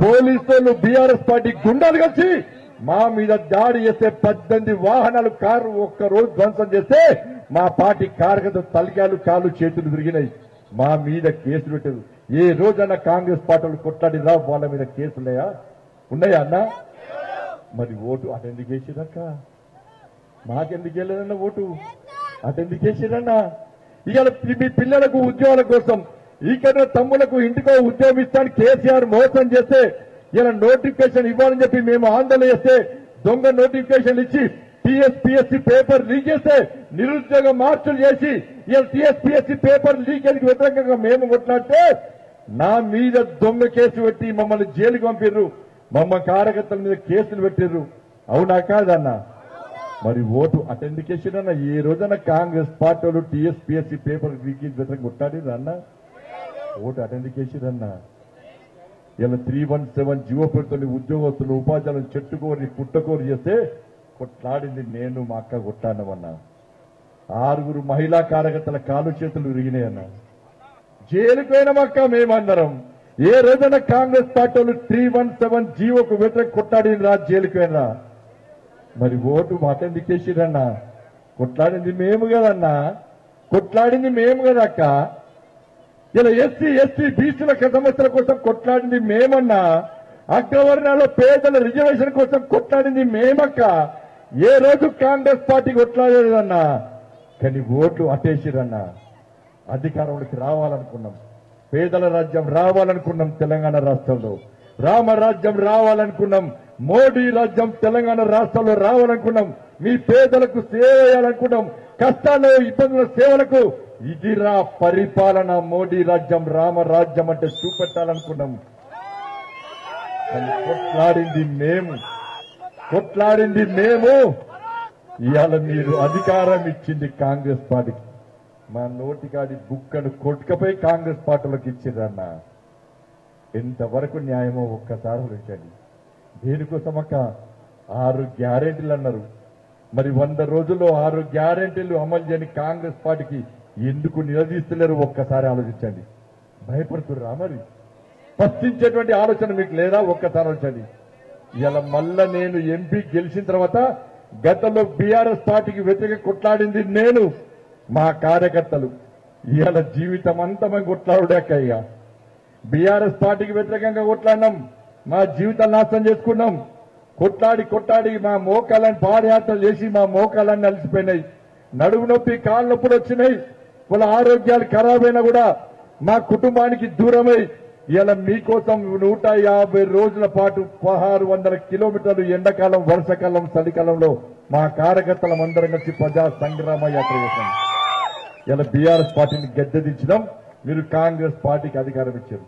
పోలీసులు BRS party గుండాలు కలిసి మా మీద దాడి చేస్తే 18 వాహనాలు కారు ఒక్క రోజు ధ్వంసం చేస్తే మా పార్టీ కార్యకర్తలు తలకాయలు కాళ్ళు చేతులు విరిగినాయి. మా మీద కేసులు పెట్టారు. ఏ రోజన్నా కాంగ్రెస్ పార్టీలు కొట్లాడిరా వాళ్ళ మీద కేసులున్నాయా? ఉన్నాయా అన్న? మరి ఓటు అటెందుకు వేసిరక్క? మాకెందుకు వెళ్ళదన్న ఓటు అటెందుకు వేసిరన్నా? ఇవాళ మీ పిల్లలకు ఉద్యోగాల కోసం ఇక్కడ తమ్ములకు ఇంటికో ఉద్యోగం ఇస్తాను కేసీఆర్ మోసం చేస్తే ఇలా నోటిఫికేషన్ ఇవ్వాలని చెప్పి మేము ఆందోళన చేస్తే దొంగ నోటిఫికేషన్ ఇచ్చి టీఎస్పీఎస్సీ పేపర్ లీక్ చేస్తే నిరుద్యోగ మార్పులు చేసి ఇలా టీఎస్పీఎస్సీ పేపర్ లీకేజ్కి వ్యతిరేకంగా మేము కొట్లాడితే నా మీద దొంగ కేసు పెట్టి మమ్మల్ని జైలుకి పంపిర్రు. మమ్మ కార్యకర్తల మీద కేసులు పెట్టిర్రు. అవునా కాదన్నా? మరి ఓటు అటెందుకు వేసిరన్నా? ఏ రోజన్నా కాంగ్రెస్ పార్టీలు టీఎస్పీఎస్సీ పేపర్ లీకేజ్ వ్యతిరేకంగా కొట్లాడిర్రు అన్న? ఓటు అటెందుకు వేసిరన్నా? ఇలా 317 జీవో పేరుతో ఉద్యోగస్తులు ఉపాధ్యాయులను చెట్టుకోరి పుట్టకోరి చేస్తే కొట్లాడింది నేను మా అక్క కొట్టానమన్నా. 6 మహిళా కార్యకర్తల కాలు చేతులు విరిగినాయన్నా. జైలుకు పోయినామక్క మేమందరం. ఏ రోజైనా కాంగ్రెస్ పార్టీలు 317 జీవోకు వ్యతిరేక కొట్లాడినరా? జైలుకు పోయినరా? మరి ఓటు అటెందుకు వేసిరన్నా? కొట్లాడింది మేము కదన్నా, కొట్లాడింది మేము కదా అక్క. ఇలా ఎస్సీ ఎస్టీ బీసీల సమస్యల కోసం కొట్లాడింది మేమన్నా. అగ్రవర్ణాల్లో పేదల రిజర్వేషన్ కోసం కొట్లాడింది మేమక్క. ఏ రోజు కాంగ్రెస్ పార్టీ కొట్లాడలేదన్నా. కానీ ఓట్లు అటేసిరన్నా. అధికారంలోకి రావాలనుకున్నాం, పేదల రాజ్యం రావాలనుకున్నాం, తెలంగాణ రాష్ట్రంలో రామరాజ్యం రావాలనుకున్నాం, మోడీ రాజ్యం తెలంగాణ రాష్ట్రంలో రావాలనుకున్నాం, మీ పేదలకు సేవ చేయాలనుకున్నాం, కష్టాలు ఇబ్బందుల సేవలకు ఇదిరా పరిపాలన, మోడీ రాజ్యం రామరాజ్యం అంటే చూపెట్టాలనుకున్నాం. కొట్లాడింది మేము. ఇవాళ మీరు అధికారం ఇచ్చింది కాంగ్రెస్ పార్టీకి. మా నోటికాడి బుక్కను కొట్టుకపోయి కాంగ్రెస్ పార్టీలోకి ఇచ్చిరన్న. ఎంతవరకు న్యాయమో ఒక్కసారి ఆలోచించండి. దేనికోసమక్క 6 గ్యారెంటీలు అన్నారు. మరి 100 రోజుల్లో 6 గ్యారెంటీలు అమలు చేయని కాంగ్రెస్ పార్టీకి ఎందుకు నిలదీస్తలేరు? ఒక్కసారి ఆలోచించండి. భయపడుతుర్రా? మరి స్పష్టించేటువంటి ఆలోచన మీకు లేదా? ఒక్కసారి ఆలోచించండి. ఇలా మళ్ళా నేను ఎంపీ గెలిచిన తర్వాత గతంలో బీఆర్ఎస్ పార్టీకి వ్యతిరేకంగా కొట్లాడింది నేను, మా కార్యకర్తలు. ఇవాళ జీవితం అంతా మేము కొట్లాడుడాకయ్యా. బీఆర్ఎస్ పార్టీకి వ్యతిరేకంగా కొట్లాడినాం, మా జీవితాలు నాశనం చేసుకున్నాం. కొట్లాడి మా మోకాళ్ళని పాదయాత్రలు చేసి మా మోకాళ్ళని అలసిపోయినాయి. నడుము నొప్పి, కాళ్ళ నొప్పులు వచ్చినాయి. వాళ్ళ ఆరోగ్యాలు ఖరాబ్ అయినా కూడా మా కుటుంబానికి దూరమై ఇలా మీకోసం 150 రోజుల పాటు 1600 కిలోమీటర్లు ఎండాకాలం, వర్షాకాలం, చలికాలంలో మా కార్యకర్తలం అందరం కలిసి ప్రజా సంగ్రామ యాత్ర చేశాం. ఇలా బీఆర్ఎస్ పార్టీని గద్దెదించడం, మీరు కాంగ్రెస్ పార్టీకి అధికారం ఇచ్చారు.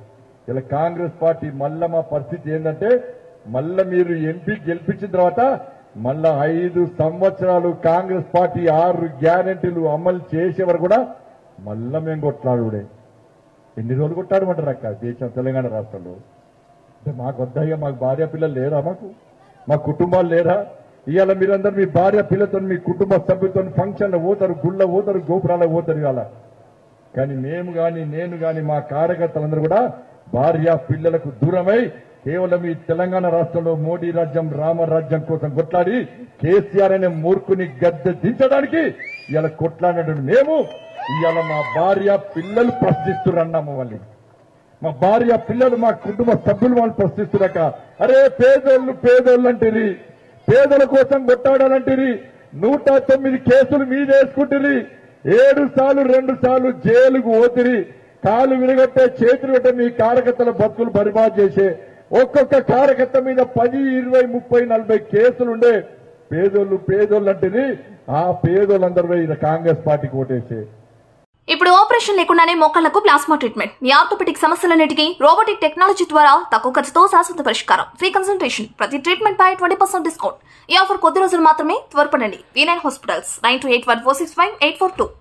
ఇలా కాంగ్రెస్ పార్టీ మళ్ళా మా పరిస్థితి ఏంటంటే, మళ్ళా మీరు ఎంపీ గెలిపించిన తర్వాత మళ్ళా 5 సంవత్సరాలు కాంగ్రెస్ పార్టీ 6 గ్యారెంటీలు అమలు చేసే వరకు కూడా మళ్ళా మేము కొట్లాడుడే. ఎన్ని రోజులు కొట్టాడమంటారు అక్క దేశం తెలంగాణ రాష్ట్రంలో? మాకు వద్దయ్యా, మాకు భార్య పిల్లలు లేరా? మా కుటుంబాలు లేరా? ఇవాళ మీరందరూ మీ భార్య పిల్లలతో, మీ కుటుంబ సభ్యులతో ఫంక్షన్లు పోతారు, గుళ్ళ పోతారు, గోపురాలకు పోతారు ఇవాళ. కానీ మేము గాని, నేను గాని, మా కార్యకర్తలందరూ కూడా భార్య పిల్లలకు దూరమై కేవలం ఈ తెలంగాణ రాష్ట్రంలో మోడీ రాజ్యం రామరాజ్యం కోసం కొట్లాడి కేసీఆర్ అనే మూర్ఖుని గద్దె దించడానికి ఇలా కొట్లాడినటువంటి మేము ఇవాళ మా భార్య పిల్లలు ప్రశ్నిస్తురన్నా. మమ్మల్ని మా భార్య పిల్లలు, మా కుటుంబ సభ్యులు వాళ్ళు ప్రశ్నిస్తురక. అరే పేదోళ్ళు అంటేరి, పేదల కోసం కొట్టాడాలంటేరి 109 కేసులు మీద వేసుకుంటుంది. 7 సార్లు 2 సార్లు జైలుకు పోతిరి. కాలు విరగట్టే, చేతులు పెట్టే మీ కార్యకర్తల బతుకులు బర్బాద్ చేసే ఒక్కొక్క కార్యకర్త మీద 10, 20, 30, 40 కేసులుండే. పేదోళ్ళు అంటేది ఆ పేదోళ్ళందరూ కాంగ్రెస్ పార్టీకి ఓటేసే. ఇప్పుడు ఆపరేషన్ లేకుండానే మోకాళ్లకు ప్లాస్మా ట్రీట్మెంట్. మీ ఆర్థోపెటిక్ సమస్యలన్నిటికీ రోబోటిక్ టెక్నాలజీ ద్వారా తక్కువ ఖర్చుతో శాశ్వత పరిష్కారం. Free consultation. ప్రతి ట్రీట్మెంట్ పై 20% డిస్కౌంట్. ఈ ఆఫర్ కొద్ది రోజులు మాత్రమే. త్వరపడండి. V9 hospitals 9281465842.